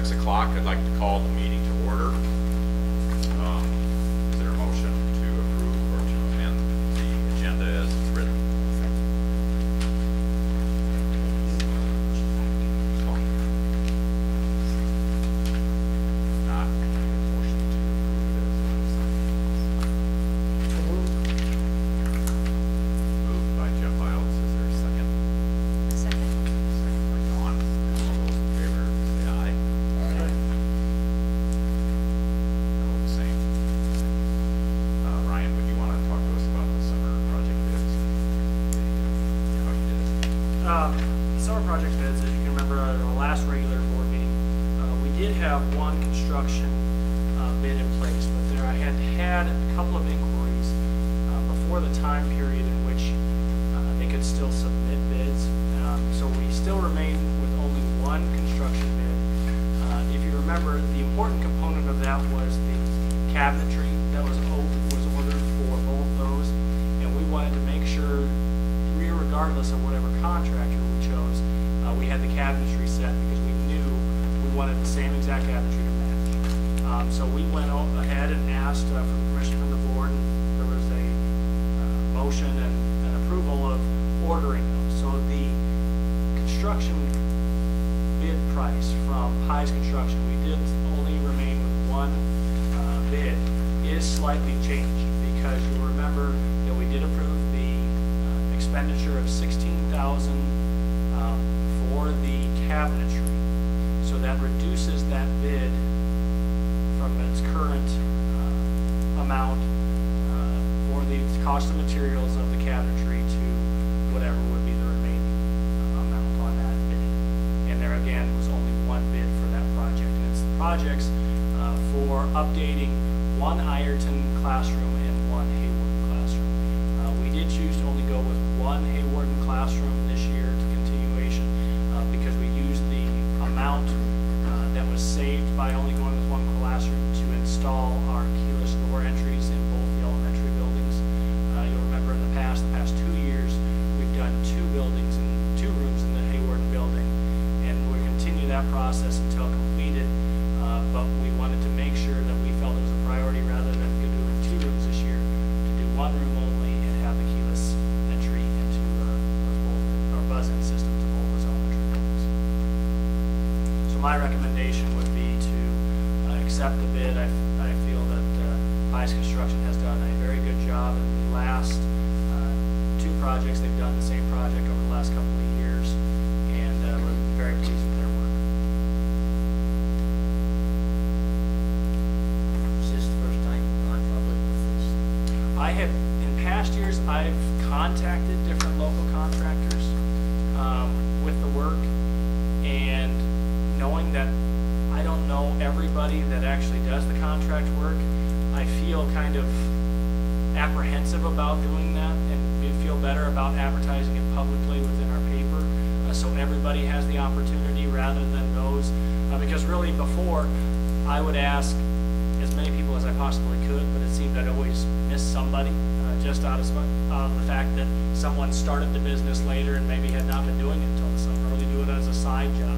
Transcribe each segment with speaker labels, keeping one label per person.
Speaker 1: 6 o'clock. I'd like to call the meeting to order. Is there a motion to approve or to amend the agenda as written? Not motion to approve it as moved by Jeff Iles. Is there a second?
Speaker 2: A second.
Speaker 1: Second by Dawn. All those in favor say aye.
Speaker 2: Aye.
Speaker 1: No, the same. Ryan, would you want to talk to us about the summer project bids? How you did it?
Speaker 3: Summer project bids, as you can remember, at our last regular board meeting, we did have one construction bid in place, but there I had a couple of inquiries before the time period in which they could still submit bids. So we still remain with only one construction bid. If you remember, the important component of that was the cabinetry that was ordered for both those, and we wanted to make sure, regardless of whatever contractor we chose, we had the cabinetry set because we knew we wanted the same exact cabinetry to match. So we went ahead and asked for the permission from the board. There was a motion and an approval of ordering those. So the construction bid price from Pies Construction, we did only remain with one bid, is slightly changed because you remember that we did approve the expenditure of $16,000 for the cabinetry. So that reduces that bid from its current amount for the cost of materials of the cabinetry to whatever would be the remaining amount on that bid. And there again was only one bid for that project. And it's the projects for updating one Ironton classroom and one Hayward classroom. We did choose to only go with one Hayward classroom this year to continuation because we used the amount that was saved by only going with one classroom to install our keyless door entries in both the elementary buildings. You'll remember in the past 2 years, we've done 2 buildings and 2 rooms in the Hayward building, and we'll continue that process until completed. But we wanted to make sure that we felt it was a priority rather than doing 2 rooms this year to do 1 room only and have the keyless entry into our buzz-in system to both those elementary buildings. So my recommendation would be to accept the bid. I feel that Pies Construction has done a very good job in the last 2 projects. They've done the same project over the last couple of years, and we're very pleased with their work.
Speaker 4: Is this the first time you've gone public with this?
Speaker 3: I have, in past years, I've contacted different local contractors with the work, and knowing that I don't know everybody that actually does the contract work, I feel kind of apprehensive about doing that, and we feel better about advertising it publicly within our paper so everybody has the opportunity rather than those, because really before I would ask as many people as I possibly could, but it seemed I'd always miss somebody just out of the fact that someone started the business later and maybe had not been doing it until the summer, or they do it as a side job.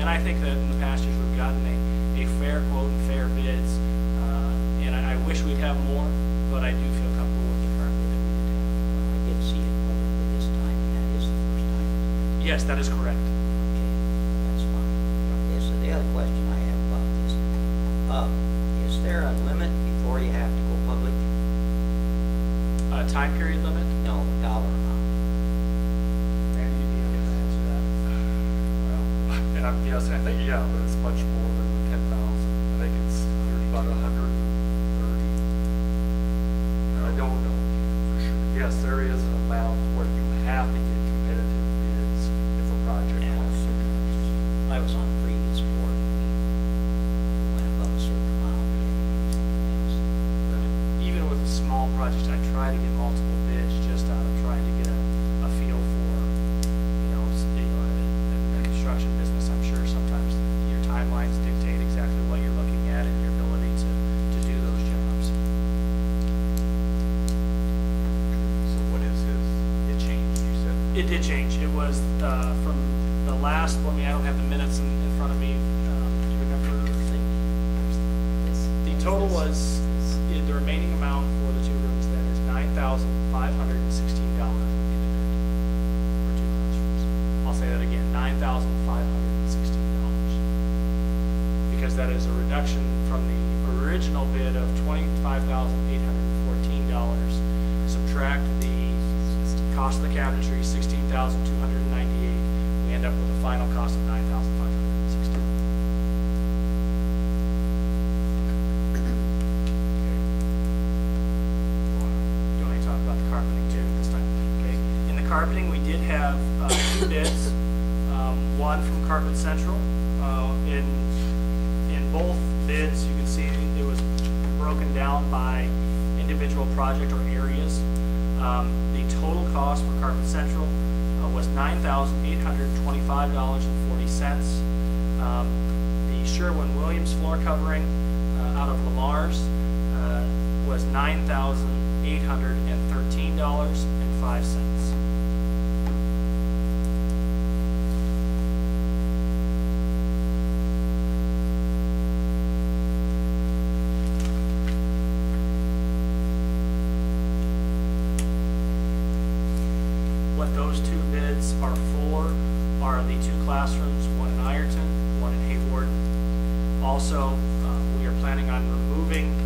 Speaker 3: And I think that in the past years we've gotten a fair quote and fair bids, and I wish we'd have more, but I do feel comfortable with the current bid that we did have.
Speaker 4: I did see it publicly this time, and that is the first time.
Speaker 3: Yes, that is correct.
Speaker 4: Okay, that's fine. Okay, so the other question I have about this, is there a limit before you have to go public?
Speaker 3: Time period limit?
Speaker 4: No, dollar amount.
Speaker 3: Randy, do you have to answer that?
Speaker 5: Well, and I'm guessing, I think, yeah, but it's much more than 10,000. I think it's about 130. I don't know for sure. Yes, there is an amount where you have to get competitive bids if a project
Speaker 4: Yeah,
Speaker 5: wants to.
Speaker 4: I was on the previous board, we went above a certain amount, we had to do something else.
Speaker 3: Even with a small project, I try to get multiple bids just out of trying to get a feel for, in the construction business, I'm sure sometimes your timelines dictate exactly what you're looking at and your ability to do those jobs.
Speaker 1: So what is it changed, you said?
Speaker 3: It did change. It was from the last, I don't have the minutes in front of me total was, the remaining amount for the 2 rooms then is $9,516 would be the bid for 2 classrooms. I'll say that again, $9,516. Because that is a reduction from the original bid of $25,814. Subtract the cost of the cabinetry, $16,298. We end up with a final cost of $9,516. You want to talk about the carpeting too this time? Okay. In the carpeting, we did have 2 bids. One from Carpet Central. In both bids, you can see it was broken down by individual project or areas. The total cost for Carpet Central was $9,825.40. The Sherwin-Williams floor covering out of Lamar's was $9,813.05. What those 2 bids are for are the 2 classrooms, one in Ironton, one in Hayward. Also, we are planning on removing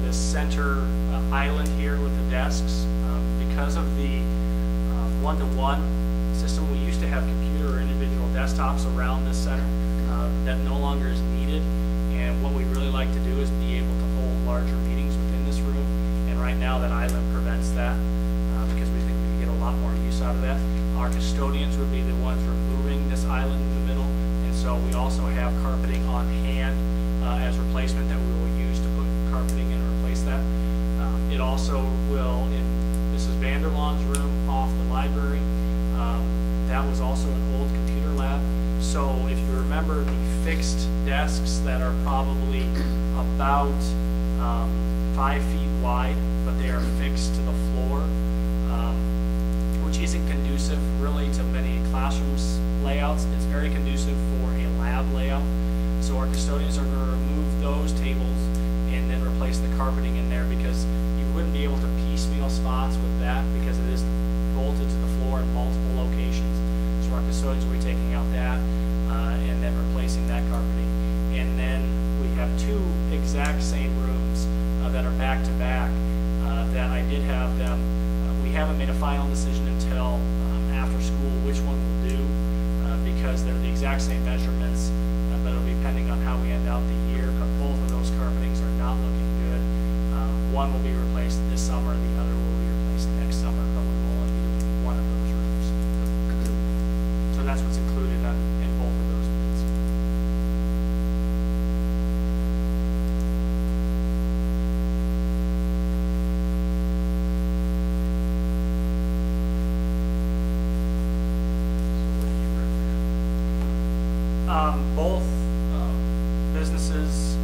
Speaker 3: this center island here with the desks. Because of the one-to-one system, we used to have computer or individual desktops around this center. That no longer is needed. And what we really like to do is be able to hold larger meetings within this room. And right now that island prevents that because we think we can get a lot more use out of that. Our custodians would be the ones removing this island in the middle, and so we also have carpeting on hand as replacement that we will use to put carpeting in and replace that. It also will, in Mrs. Vanderlaan's room off the library, that was also an old computer lab. So if you remember the fixed desks that are probably about 5 feet wide, but they are fixed to the floor, which isn't conducive really to many classrooms layouts. It's very conducive for a lab layout. So our custodians are going to remove those tables and then replace the carpeting in there, because you wouldn't be able to piecemeal spots with that because it is bolted to the floor in multiple locations. So our custodians will be taking out that and then replacing that carpeting. And then we have 2 exact same rooms that are back to back that I did have them. We haven't made a final decision until after school which one we'll do because they're the exact same measurements, but it'll be depending on how we end out the year. But both of those carpetings are not looking good. One will be replaced this summer, the other will be replaced next summer, but we will only be doing one of those rooms. So that's what's included in both of those bids. Both businesses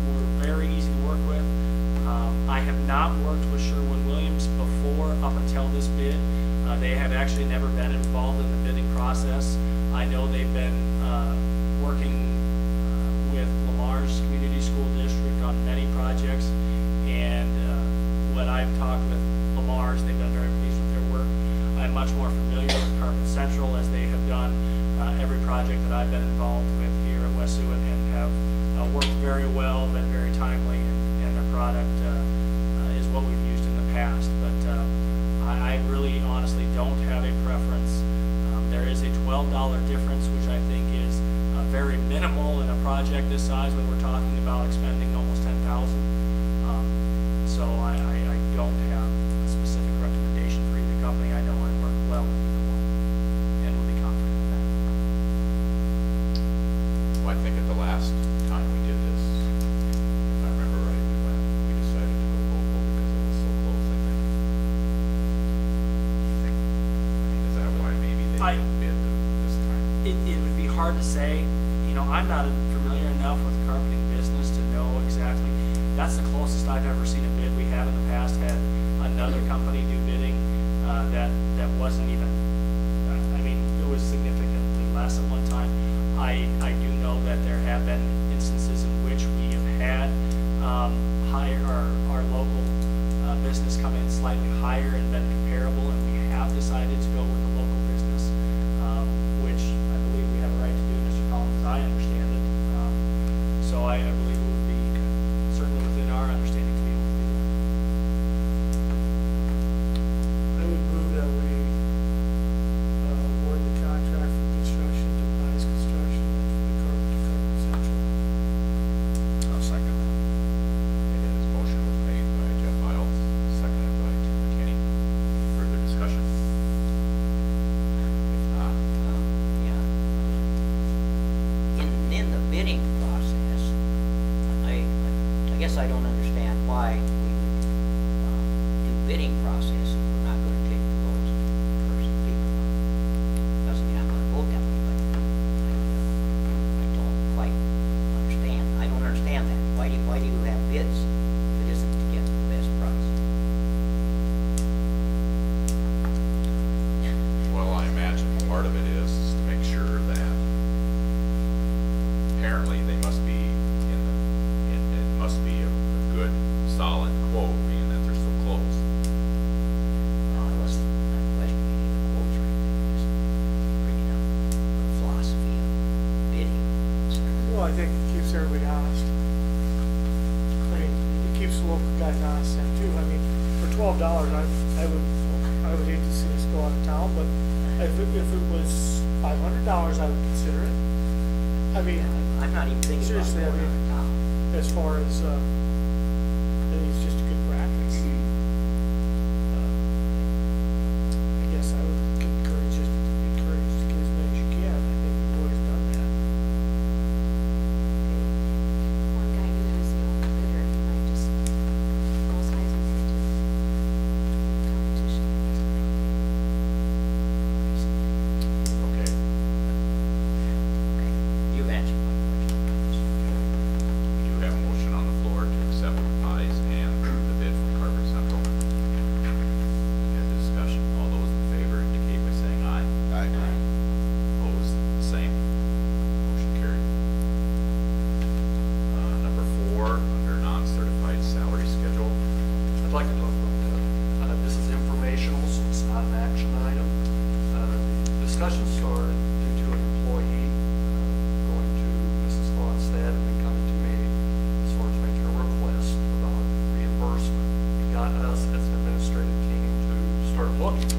Speaker 3: were very easy to work with. I have not worked with Sherwin-Williams before up until this bid. They have actually never been involved in the bidding process. I know they've been working with Lamar's Community School District on many projects, and when I've talked with Lamar's, they've been very pleased with their work. I'm much more familiar with Carpet Central, as they have done every project that I've been involved with here at West Seward, and have worked very well, been very timely, and their product is what we've used in the past. But I really honestly don't have a preference. There is a $12 difference, which I think is very minimal in a project this size when we're talking about expending almost $10,000. So I don't have a specific recommendation for either company. I know I work well with either one and will be confident in that.
Speaker 6: Well, I think at the last time we did this, if I remember right, we decided to go local because it was so close, I think. I mean, is that why maybe they didn't bid this time?
Speaker 3: It would be hard to say. You know, I'm not familiar enough with the carpeting business to know exactly. That's the closest I've ever seen a bid. We have in the past had another company do bidding that wasn't even, I mean, it was significantly less at one time. I do know that there have been instances in which we have had higher, our local business come in slightly higher and been comparable, and we have decided to go with the local business, which I believe we have a right to do, Mr. Collins, as I understand it. So I believe it would be certainly within our understanding to be able to do that.
Speaker 7: I would move that we award the contract for construction to Pies Construction for the Carpenter Central.
Speaker 6: I'll second that. And his motion was made by Jeff Iles, seconded by Tim McKinney. Further discussion? If not,
Speaker 4: Yeah. In the bidding process, I guess I don't understand why we would do bidding process if we're not going to take the lowest person people. Doesn't mean I'm going to vote that way, but I don't quite understand. I don't understand that. Why do you have bids if it isn't to get the best price?
Speaker 6: well, I imagine part of it is to make sure that apparently they must be it must be a good, solid quote, being that they're so close.
Speaker 4: No, I wasn't questioning the quotes or anything, just bringing up the philosophy of bidding.
Speaker 7: Well, I think it keeps everybody honest. I mean, it keeps the local guys honest then too. I mean, for $12, I would hate to see us go out of town, but if it was $500, I would consider it. I mean,
Speaker 4: I'm not even thinking about
Speaker 7: seriously, I
Speaker 4: going out
Speaker 7: mean,
Speaker 4: of town.
Speaker 7: as far as, I think it's just a good practice. I guess I would encourage to get as many as you can. I think we've always done that.
Speaker 2: One guy who has the only bidder, he might just go as high as he wants to. Competition.
Speaker 6: Okay.
Speaker 4: Okay, you've answered my question.
Speaker 6: We do have a motion on the floor to accept Pies and the bid from Carver Central. Any other discussion? All those in favor indicate by saying aye. Aye. Opposed, the same. Motion carried. Number 4, under non-certified salary schedule.
Speaker 5: I'd like to talk about that. This is informational, so it's not an action item. The discussion started due to an employee going to Mrs. Fonstad and then coming to me as far as making a request about reimbursement. It got us as an administrative team to start looking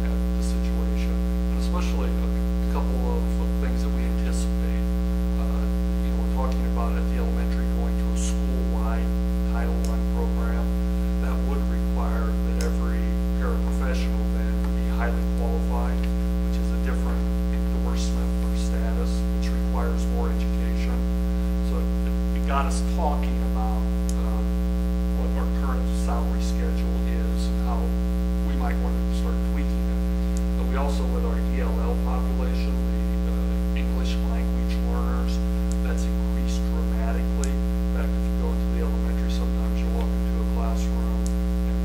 Speaker 5: at the situation, and especially a couple of things that we anticipate. We're talking about at the elementary going to a school-wide Title I program that would require that every paraprofessional then be highly qualified, which is a different endorsement or status, which requires more education. So it got us talking about what our current salary schedule is and how we might want to start tweaking it. But we also, with our ELL population, the English language learners, that's increased dramatically. In fact, if you go into the elementary, sometimes you walk into a classroom and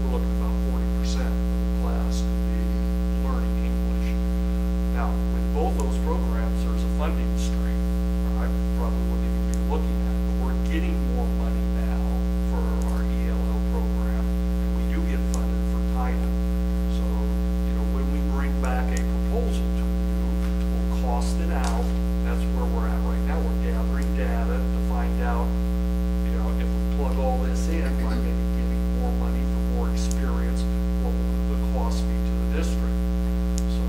Speaker 5: we're looking at about 40% of the class could be learning English. Now, with both those programs, there's a funding stream, or I probably wouldn't even be looking at it, but we're getting more money now for our ELL program, and we do get funded for Titan. So, when we bring back a proposal to you, we'll cost it out. That's where we're at right now. We're gathering data to find out, if we plug all this in, by maybe getting more money for more experience, what will it cost me to the district? So,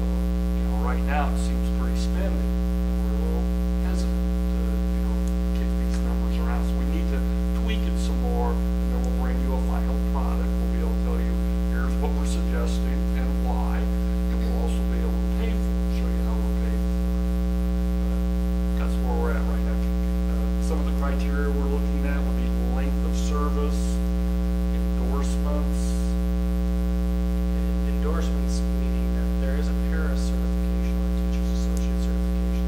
Speaker 5: right now it seems pretty spendy, and we're a little hesitant to, kick these numbers around. So we need to tweak it some more, and then we'll bring you a final product. We'll be able to tell you, here's what we're suggesting and why, and we'll also be able to pay for it, show you how we're paying for it. That's where we're at right now. Some of the criteria we're looking at would be length of service, endorsements.
Speaker 3: Endorsements, meaning that there is a para certification or teacher's associate certification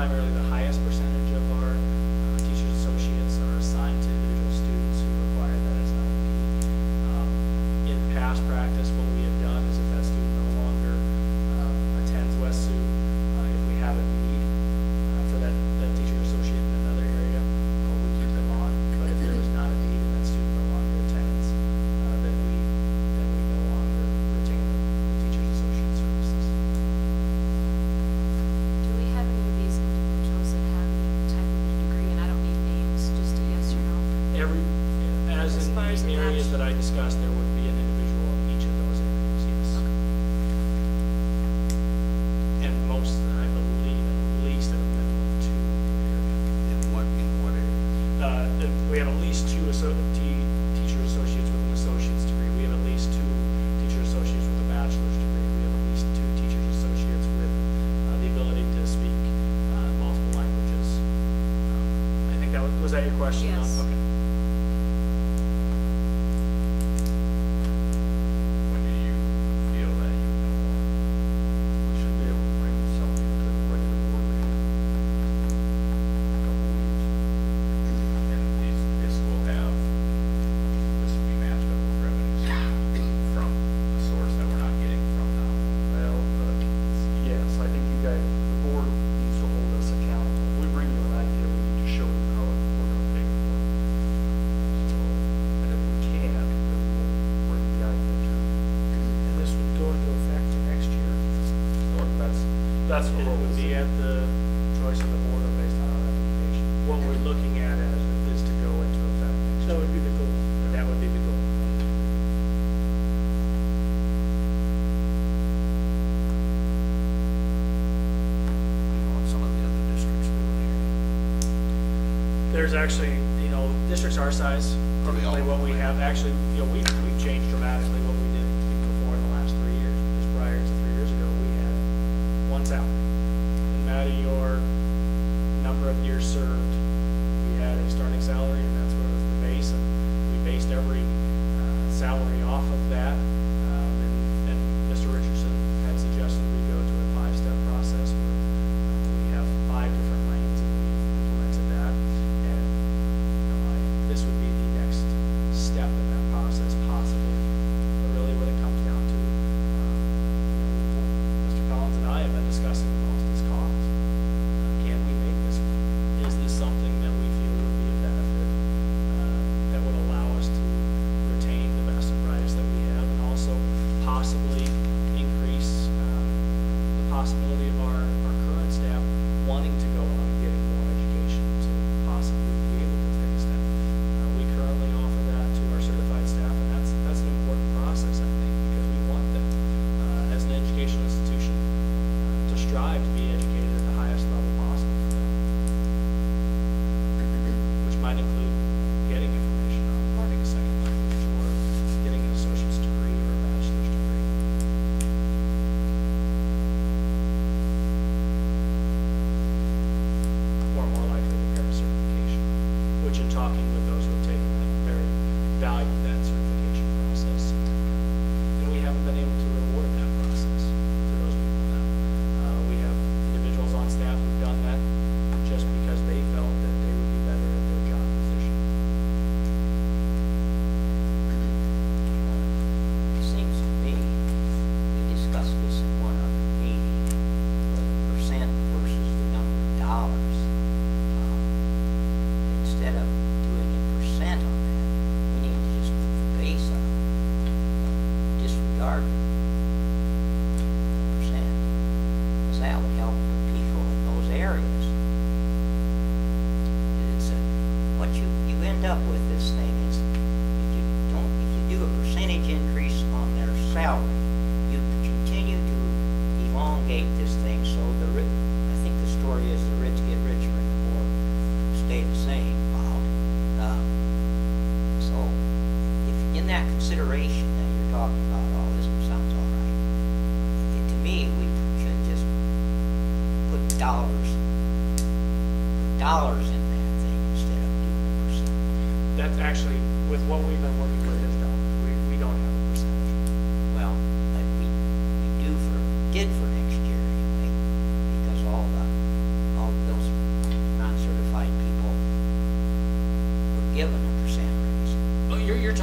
Speaker 3: primarily the highest percentage of our teachers associates are assigned to individual students who require that as an IEP. In past practice, what we have done is if that student no longer attends West Sioux, if we have a need for that teacher associate in another area, we keep them on. But if there is not a need and that student no longer attends, then we no longer retain the teachers associate services.
Speaker 2: Do we have any of these individuals that have any type of degree, and I don't need names, just a yes or no?
Speaker 3: As
Speaker 2: As
Speaker 3: in
Speaker 2: far as
Speaker 3: the
Speaker 2: the
Speaker 3: areas that I discussed, there would be an individual in each of those areas, yes. And most, I believe, at least at a minimum of 2 per area.
Speaker 6: In what area?
Speaker 3: We have at least 2 teacher associates with an associate's degree. We have at least 2 teacher associates with a bachelor's degree. We have at least 2 teachers associates with the ability to speak multiple languages. I think that was that your question?
Speaker 2: Yes.
Speaker 3: Okay.
Speaker 6: When do you feel that you know more?
Speaker 5: We should be able to bring something to the regular board meeting. A couple weeks.
Speaker 6: And this will have, this will be matched up with revenues from a source that we're not getting from now.
Speaker 5: Well, yes, I think you guys, the board needs to hold us accountable. If we bring you an idea, we need to show you how we're gonna pay for it. So, and if we can't, then we'll bring the idea to you.
Speaker 7: And this would go into effect next year.
Speaker 5: So that's the
Speaker 3: It
Speaker 5: whole.
Speaker 3: would be at the choice of the board or based on our recommendation. What we're looking at is to go into effect next
Speaker 7: So that
Speaker 3: year.
Speaker 7: would be the goal.
Speaker 3: That would be the goal.
Speaker 5: What some of the other districts doing here.
Speaker 3: There's actually, districts our size,
Speaker 6: Are they all
Speaker 3: typically what we have, actually, we've changed dramatically what we did before in the last 3 years. Because prior to 3 years ago, we had one salary. No matter your number of years served, we had a starting salary, and that's what was the base, and we based every salary off of that. And Mr. Richardson had suggested we go to a 5-step process where we have 5 different lanes, and we implemented that. And this would be the next step in that process, possibly. But really, what it comes down to, Mr. Collins and I have been discussing the most is cost. Can we make this work? Is this something that we feel would be a benefit that would allow us to retain the best and brightest that we have, and also possibly increase the possibility of our current staff wanting to go out and getting more education to possibly be able to take a step. We currently offer that to our certified staff, and that's an important process, I think, because we want them as an educational institution to strive to be educated at the highest level possible for them, which might include getting information on learning a second language or getting an associate's degree or a bachelor's degree. Or more likely to get a certification, which in talking with those who have taken that very value that certification process. And we haven't been able to reward that process to those people now. We have individuals on staff who've done that just because they felt that they would be better at their job position.
Speaker 4: It seems to me, we discussed this in one other meeting, the percent versus the number of dollars. Instead of doing a percent on that, we need to just put the base on it. Disregard the percent, because that would help the people in those areas. It's what you end up with this thing is, if you do a percentage increase on their salary, you continue to elongate this thing, so I think the story is the rich get richer and the poor stay the same. So, if in that consideration that you're talking about all this, which sounds all right, to me, we should just put dollars in that thing instead of doing a percent.
Speaker 3: That's actually, with what we've been working with is dollars. We don't have a percentage.
Speaker 4: Well, like we did for next year anyway, because all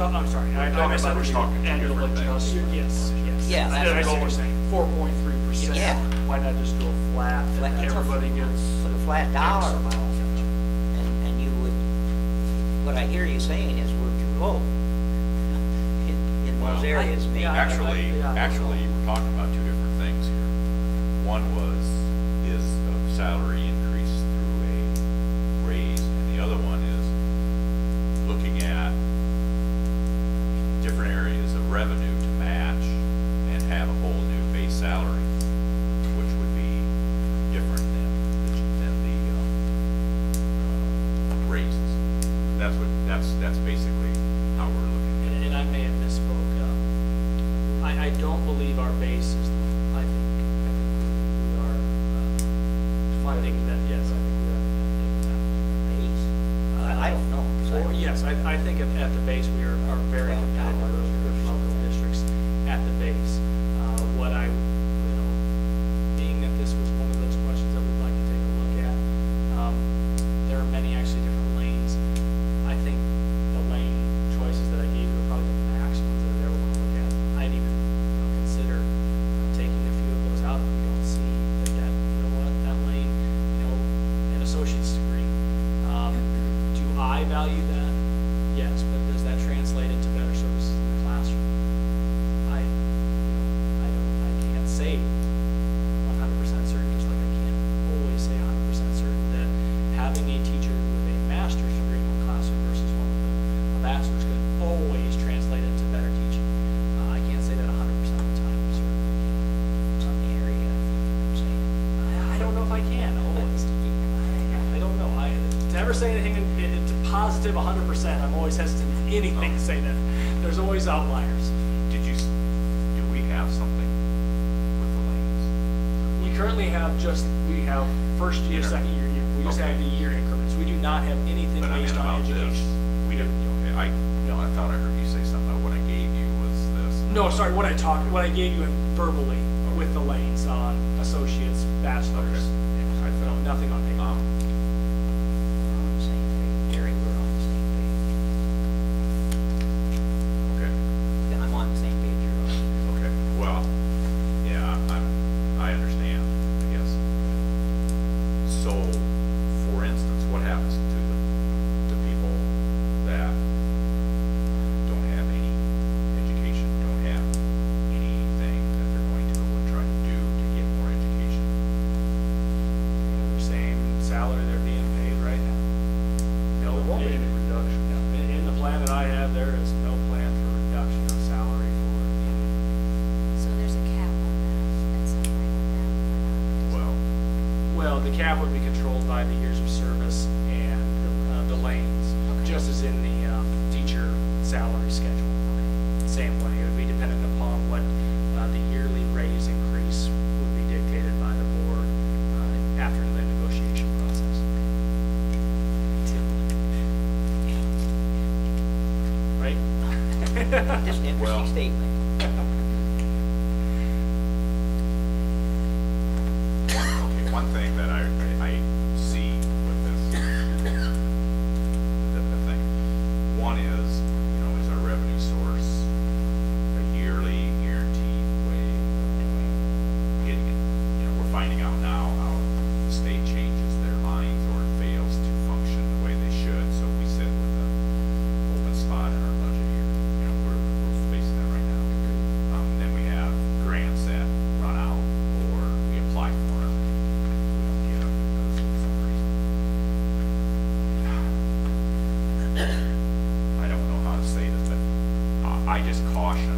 Speaker 3: I'm sorry, I
Speaker 5: We're
Speaker 3: misunderstood.
Speaker 5: talking two
Speaker 3: Annual
Speaker 5: different things.
Speaker 3: adjustment. Yes, yes.
Speaker 4: Yeah,
Speaker 3: I
Speaker 4: that's
Speaker 3: see
Speaker 4: what
Speaker 3: what
Speaker 4: I'm
Speaker 3: you're saying.
Speaker 5: 4.3%.
Speaker 4: Yeah.
Speaker 5: Why not just do a flat,
Speaker 4: Flat-
Speaker 5: and
Speaker 4: it's a-
Speaker 5: everybody gets
Speaker 4: Put a flat
Speaker 5: X
Speaker 4: dollar
Speaker 5: amount?
Speaker 4: and you would, what I hear you saying is we're too low in those
Speaker 6: Well,
Speaker 4: areas, maybe.
Speaker 3: yeah,
Speaker 6: Actually,
Speaker 3: yeah, I don't
Speaker 6: actually,
Speaker 3: know.
Speaker 6: we're talking about two different things here. One is a salary increase through a raise, and the other one is looking at different areas of revenue to match and have a whole new base salary, which would be different than the raises. That's basically how we're looking at it.
Speaker 3: And I may have misspoke. I don't believe our base is, I think we are funding that, yes, I think we are funding that.
Speaker 4: Base. I don't know. 'Cause I
Speaker 3: Or,
Speaker 4: don't-
Speaker 3: yes, I think at the base, we are very
Speaker 4: Well,
Speaker 3: competitive with local districts at the base. What I, being that this was one of those questions that we'd like to take a look at, there are many actually different lanes. I think the lane choices that I gave you are probably the max ones that I ever want to look at. I'd even consider taking a few of those out if we don't see that lane, an associate's degree. Do I value that? Yes, but does that translate into better services in the classroom? I can't say 100% certain, just like I can't always say 100% certain that having a teacher with a master's degree in one classroom versus one with a bachelor's could always translate into better teaching. I can't say that 100% of the time, certainly.
Speaker 4: It's on the area, I'm saying.
Speaker 3: I don't know if I can always. I don't know. To ever say anything to positive 100%, I'm always hesitant to anything to say that. There's always outliers.
Speaker 6: Do we have something with the lanes?
Speaker 3: We currently have first year, second year, we just have the year increments. We do not have anything
Speaker 6: But I mean
Speaker 3: based on
Speaker 6: about this,
Speaker 3: education.
Speaker 6: we didn't, okay,
Speaker 3: No.
Speaker 6: I thought I heard you say something about what I gave you was this.
Speaker 3: No, sorry, what I gave you verbally with the lanes on associates, bachelors.
Speaker 6: I
Speaker 3: No,
Speaker 6: thought,
Speaker 3: nothing on paper.
Speaker 4: We're on the same page. Gary, we're on the same page.
Speaker 6: okay.
Speaker 4: Yeah, I'm on the same page you're on.
Speaker 6: Okay, well, yeah, I understand, I guess. So, for instance, what happens to the people that don't have any education, don't have anything that they're going to go and try to do to get more education?
Speaker 3: Same salary they're being paid right now. No,
Speaker 5: There won't be any reduction.
Speaker 3: In the plan that I have, there is no plan for reduction of salary for
Speaker 2: So there's a cap on that at some point on that or not?
Speaker 3: Well, the cap would be controlled by the years of service and the lanes,
Speaker 2: Okay.
Speaker 3: just as in the teacher salary schedule. Same way, it would be dependent upon what the yearly raise increase would be dictated by the board after the negotiation process. Right?
Speaker 4: Just an
Speaker 6: Well-
Speaker 4: interesting statement.
Speaker 6: One thing that I see with this, the thing, one is our revenue source a yearly guaranteed way of getting it? We're finding out now how the state changes their lines or it fails to function the way they should, so we sit with an open spot in our budget here. We're facing that right now. Then we have grants that run out or we apply for them. We don't get them because of some reason. I don't know how to say this, but I just caution